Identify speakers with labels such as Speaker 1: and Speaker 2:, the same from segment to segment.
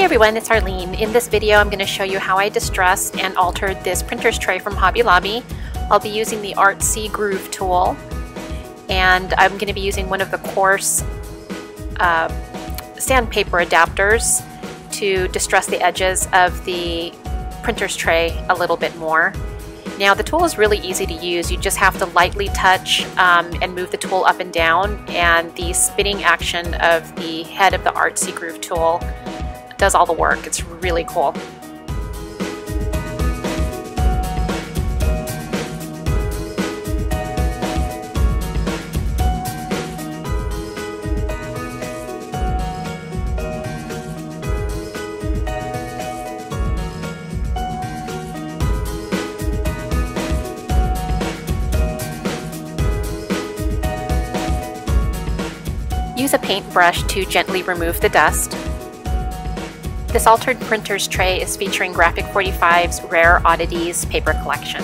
Speaker 1: everyone, it's Arlene. In this video I'm going to show you how I distressed and altered this printer's tray from Hobby Lobby. I'll be using the Artsy Groove tool, and I'm going to be using one of the coarse sandpaper adapters to distress the edges of the printer's tray a little bit more. Now the tool is really easy to use. You just have to lightly touch and move the tool up and down, and the spinning action of the head of the Artsy Groove tool does all the work. It's really cool. Use a paintbrush to gently remove the dust. This altered printer's tray is featuring Graphic 45's Rare Oddities paper collection.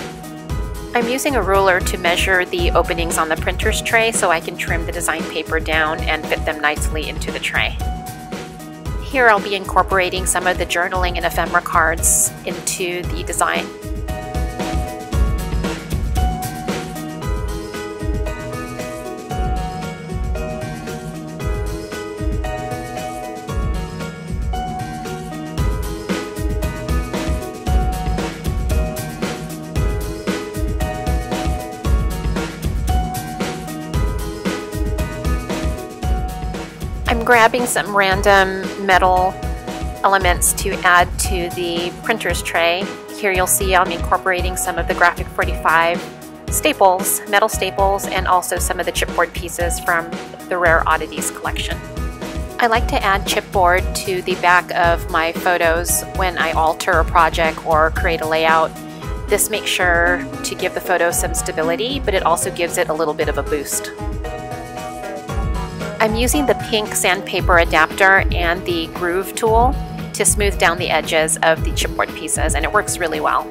Speaker 1: I'm using a ruler to measure the openings on the printer's tray so I can trim the design paper down and fit them nicely into the tray. Here I'll be incorporating some of the journaling and ephemera cards into the design. I'm grabbing some random metal elements to add to the printer's tray. Here you'll see I'm incorporating some of the Graphic 45 staples, metal staples, and also some of the chipboard pieces from the Rare Oddities collection. I like to add chipboard to the back of my photos when I alter a project or create a layout. This makes sure to give the photo some stability, but it also gives it a little bit of a boost. I'm using the pink sandpaper adapter and the groove tool to smooth down the edges of the chipboard pieces, and it works really well.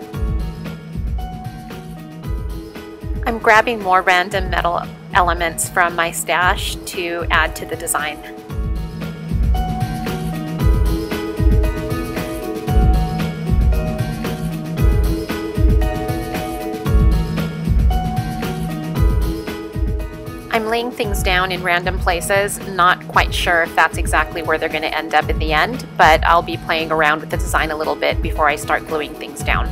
Speaker 1: I'm grabbing more random metal elements from my stash to add to the design. I'm laying things down in random places, not quite sure if that's exactly where they're going to end up in the end, but I'll be playing around with the design a little bit before I start gluing things down.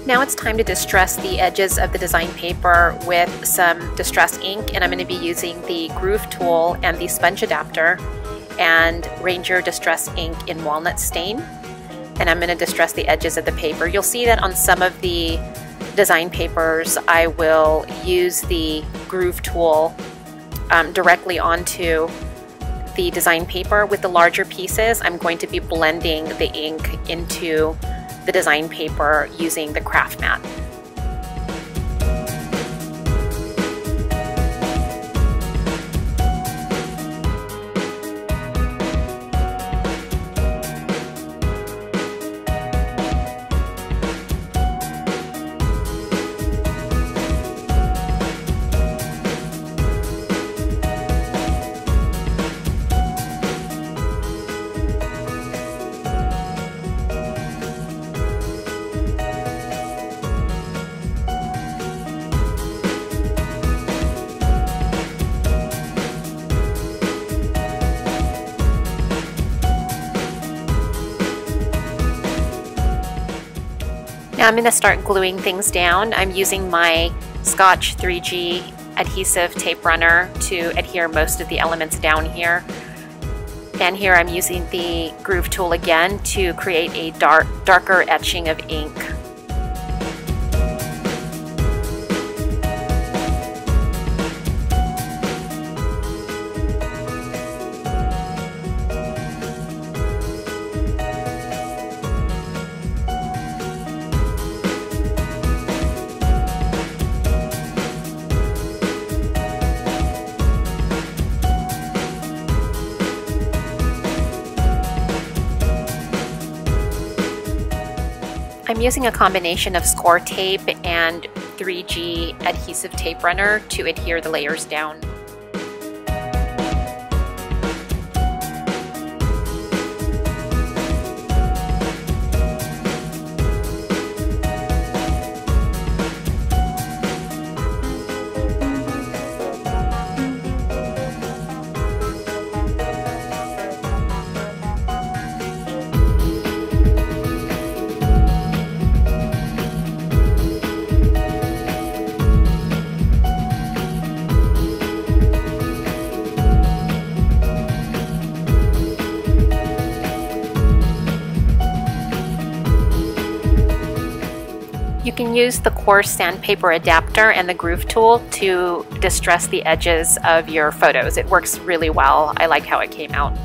Speaker 1: Now it's time to distress the edges of the design paper with some distress ink, and I'm going to be using the Groove tool and the sponge adapter and Ranger Distress ink in Walnut Stain, and I'm going to distress the edges of the paper. You'll see that on some of the design papers I will use the Groove tool directly onto the design paper. With the larger pieces, I'm going to be blending the ink into the design paper using the craft mat. Now I'm going to start gluing things down. I'm using my Scotch 3G adhesive tape runner to adhere most of the elements down here. And here I'm using the groove tool again to create a darker etching of ink. I'm using a combination of score tape and 3G adhesive tape runner to adhere the layers down. You can use the coarse sandpaper adapter and the groove tool to distress the edges of your photos. It works really well. I like how it came out.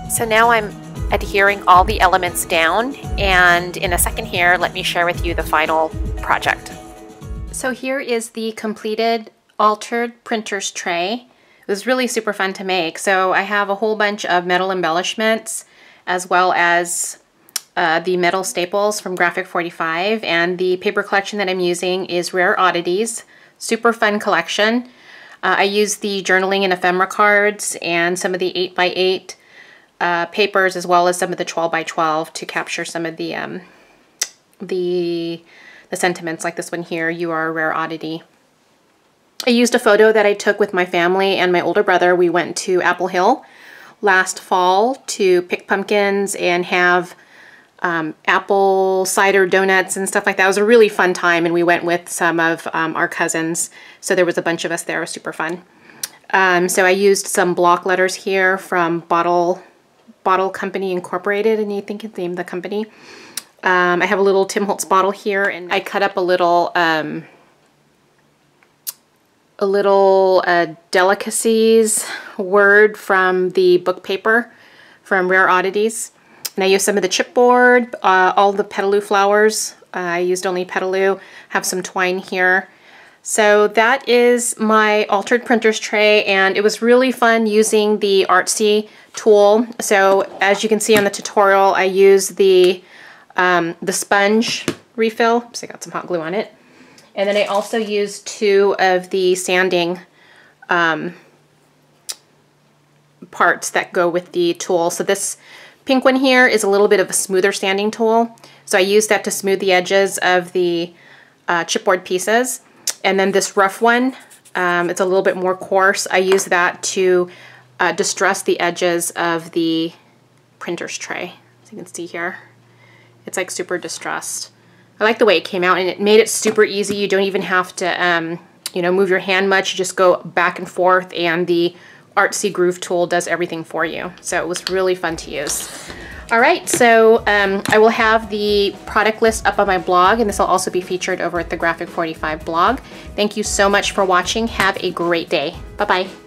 Speaker 1: So now I'm adhering all the elements down, and in a second here, let me share with you the final project. So here is the completed altered printer's tray. It was really super fun to make. So I have a whole bunch of metal embellishments as well as the metal staples from Graphic 45, and the paper collection that I'm using is Rare Oddities. Super fun collection. I used the journaling and ephemera cards and some of the 8x8 papers, as well as some of the 12x12 to capture some of the sentiments, like this one here, "You are a rare oddity." I used a photo that I took with my family and my older brother. We went to Apple Hill last fall to pick pumpkins and have apple cider donuts and stuff like that. It was a really fun time, and we went with some of our cousins, so there was a bunch of us there. It was super fun. So I used some block letters here from Bottle Company Incorporated, and you think it's named the company. I have a little Tim Holtz bottle here, and I cut up a little delicacies word from the book paper from Rare Oddities. And I used some of the chipboard, all the petaloo flowers. I used only petaloo. Have some twine here. So that is my altered printer's tray, and it was really fun using the Artsy tool. So as you can see on the tutorial, I used the sponge refill. Oops, I got some hot glue on it. And then I also used 2 of the sanding parts that go with the tool. So this pink one here is a little bit of a smoother sanding tool. So I used that to smooth the edges of the chipboard pieces. And then this rough one, it's a little bit more coarse. I use that to distress the edges of the printer's tray. As you can see here, it's like super distressed. I like the way it came out, and it made it super easy. You don't even have to, you know, move your hand much. You just go back and forth, and the Artsy Groove tool does everything for you. So it was really fun to use. All right, so I will have the product list up on my blog, and this will also be featured over at the Graphic 45 blog. Thank you so much for watching. Have a great day. Bye-bye.